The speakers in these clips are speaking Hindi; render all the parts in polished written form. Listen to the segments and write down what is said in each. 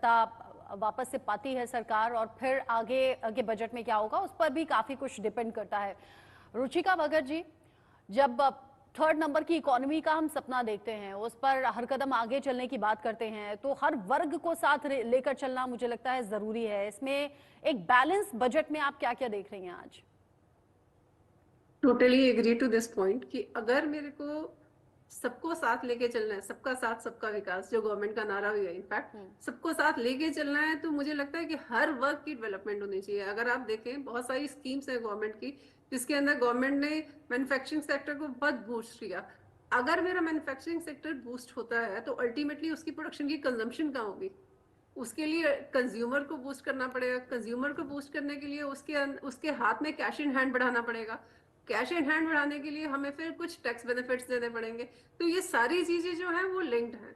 वापस से पाती है सरकार और फिर आगे के बजट में क्या होगा उस पर भी काफी कुछ डिपेंड करता है। रुचिका भगत जी, जब थर्ड नंबर की इकोनॉमी का हम सपना देखते हैं, उस पर हर कदम आगे चलने की बात करते हैं, तो हर वर्ग को साथ लेकर चलना मुझे लगता है जरूरी है। इसमें एक बैलेंस बजट में आप क्या क्या देख रही हैं आज? Totally agree to this point कि अगर मेरे को सबको साथ लेके चलना है, सबका साथ सबका विकास जो गवर्नमेंट का नारा भी है, इनफैक्ट सबको साथ लेके चलना है, तो मुझे लगता है कि हर वर्ग की डेवलपमेंट होनी चाहिए। अगर आप देखें, बहुत सारी स्कीम्स है गवर्नमेंट की जिसके अंदर गवर्नमेंट ने मैन्युफैक्चरिंग सेक्टर को बहुत बूस्ट किया। अगर मेरा मैन्युफैक्चरिंग सेक्टर बूस्ट होता है तो अल्टीमेटली उसकी प्रोडक्शन की कंजम्पशन कहाँ होगी? उसके लिए कंज्यूमर को बूस्ट करना पड़ेगा। कंज्यूमर को बूस्ट करने के लिए उसके हाथ में कैश इन हैंड बढ़ाना पड़ेगा। कैश इन हैंड बढ़ाने के लिए हमें फिर कुछ टैक्स बेनिफिट्स देने पड़ेंगे। तो ये सारी चीजें जो है वो लिंक्ड हैं।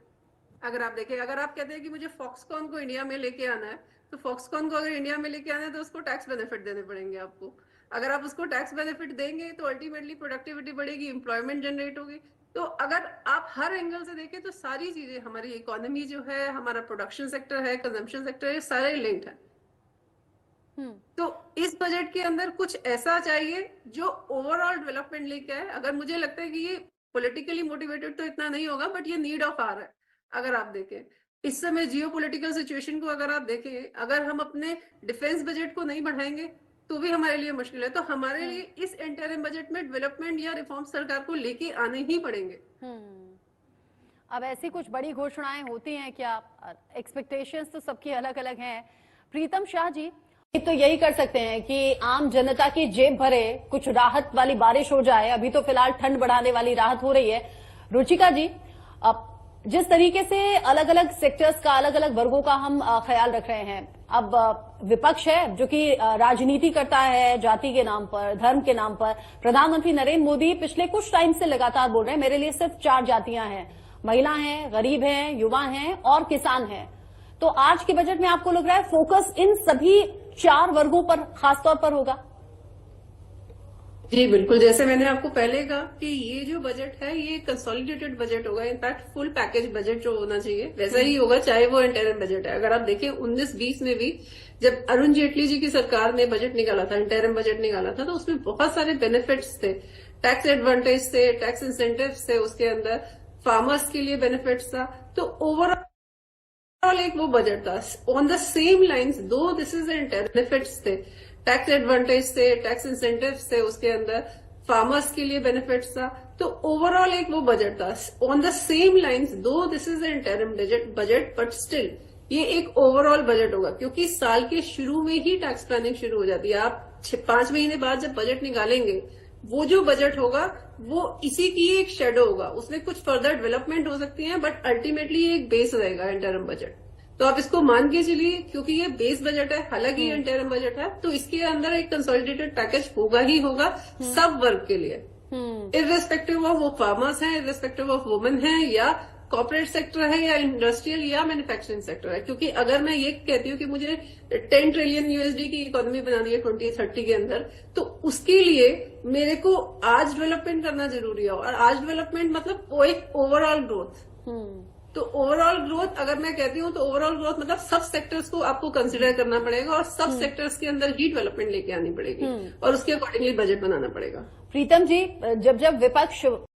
अगर आप देखें, अगर आप कहते हैं कि मुझे फॉक्सकॉन को इंडिया में लेके आना है, तो फॉक्सकॉन को अगर इंडिया में लेके आना है तो उसको टैक्स बेनिफिट देने पड़ेंगे आपको। अगर आप उसको टैक्स बेनिफिट देंगे तो अल्टीमेटली प्रोडक्टिविटी बढ़ेगी, इंप्लॉयमेंट जनरेट होगी। तो अगर आप हर एंगल से देखें तो सारी चीजें, हमारी इकोनॉमी जो है, हमारा प्रोडक्शन सेक्टर है, कंजम्पशन सेक्टर है, सारे लिंक्ड है। तो इस बजट के अंदर कुछ ऐसा चाहिए जो ओवरऑल डेवलपमेंट लेके आए। अगर मुझे लगता है कि ये पॉलिटिकली मोटिवेटेड तो इतना नहीं होगा, बट ये नीड ऑफ आवर है। अगर आप देखें इस समय जियो पोलिटिकल सिचुएशन को, अगर आप देखें, अगर हम अपने डिफेंस बजट को नहीं बढ़ाएंगे तो भी हमारे लिए मुश्किल है। तो हमारे लिए इस इंटरिम बजट में डेवलपमेंट या रिफॉर्म सरकार को लेके आने ही पड़ेंगे। अब ऐसी कुछ बड़ी घोषणाएं होती हैं क्या? एक्सपेक्टेशंस तो सबकी अलग अलग हैं। प्रीतम शाह जी, तो यही कर सकते हैं कि आम जनता की जेब भरे, कुछ राहत वाली बारिश हो जाए। अभी तो फिलहाल ठंड बढ़ाने वाली राहत हो रही है। रुचिका जी, अब जिस तरीके से अलग अलग सेक्टर्स का, अलग अलग वर्गों का हम ख्याल रख रहे हैं, अब विपक्ष है जो कि राजनीति करता है जाति के नाम पर, धर्म के नाम पर। प्रधानमंत्री नरेंद्र मोदी पिछले कुछ टाइम से लगातार बोल रहे हैं मेरे लिए सिर्फ 4 जातियां हैं, महिला हैं, गरीब हैं, युवा हैं और किसान हैं। तो आज के बजट में आपको लग रहा है फोकस इन सभी 4 वर्गों पर खासतौर पर होगा? जी बिल्कुल, जैसे मैंने आपको पहले कहा कि ये जो बजट है ये कंसोलिडेटेड बजट होगा। इनफैक्ट फुल पैकेज बजट जो होना चाहिए वैसा ही होगा, चाहे वो इंटरिम बजट है। अगर आप देखिए 19-20 में भी जब अरुण जेटली जी की सरकार ने बजट निकाला था, इंटरिम बजट निकाला था, तो उसमें बहुत सारे बेनिफिट्स थे, टैक्स एडवांटेज थे, टैक्स इंसेंटिव्स थे, उसके अंदर फार्मर्स के लिए बेनिफिट्स था। तो ओवरऑल एक वो बजट था ऑन द सेम लाइन्स, दो दिस इज इंटरिम, बेनिफिट्स थे, टैक्स एडवांटेज थे, टैक्स इंसेंटिव्स थे, उसके अंदर फार्मर्स के लिए बेनिफिट्स था। तो ओवरऑल एक वो बजट था ऑन द सेम लाइन्स, दो this is interim budget, but still ये एक ओवरऑल बजट होगा, क्योंकि साल के शुरू में ही टैक्स प्लानिंग शुरू हो जाती है। आप 5 महीने बाद जब बजट निकालेंगे, वो जो बजट होगा वो इसी की एक शेडो होगा। उसमें कुछ फर्दर डेवलपमेंट हो सकती है, बट अल्टीमेटली एक बेस रहेगा इंटरिम बजट। तो आप इसको मान के चलिए, क्योंकि ये बेस बजट है, हालांकि ये इंटरिम बजट है, तो इसके अंदर एक कंसोलिडेटेड पैकेज होगा ही होगा सब वर्ग के लिए, इर्रेस्पेक्टिव ऑफ वो फार्मर्स हैं, इर्रेस्पेक्टिव ऑफ वुमेन है, या कॉर्पोरेट सेक्टर है, या इंडस्ट्रियल या मैन्युफैक्चरिंग सेक्टर है। क्योंकि अगर मैं ये कहती हूँ कि मुझे 10 ट्रिलियन यूएसडी की इकोनॉमी बनानी है 2030 के अंदर, तो उसके लिए मेरे को आज डेवलपमेंट करना जरूरी है। और आज डेवलपमेंट मतलब वो एक ओवरऑल ग्रोथ। तो ओवरऑल ग्रोथ अगर मैं कहती हूँ तो ओवरऑल ग्रोथ मतलब सब सेक्टर्स को आपको कंसिडर करना पड़ेगा और सब सेक्टर्स के अंदर ही डेवलपमेंट लेके आनी पड़ेगी और उसके अकॉर्डिंगली बजट बनाना पड़ेगा। प्रीतम जी, जब विपक्ष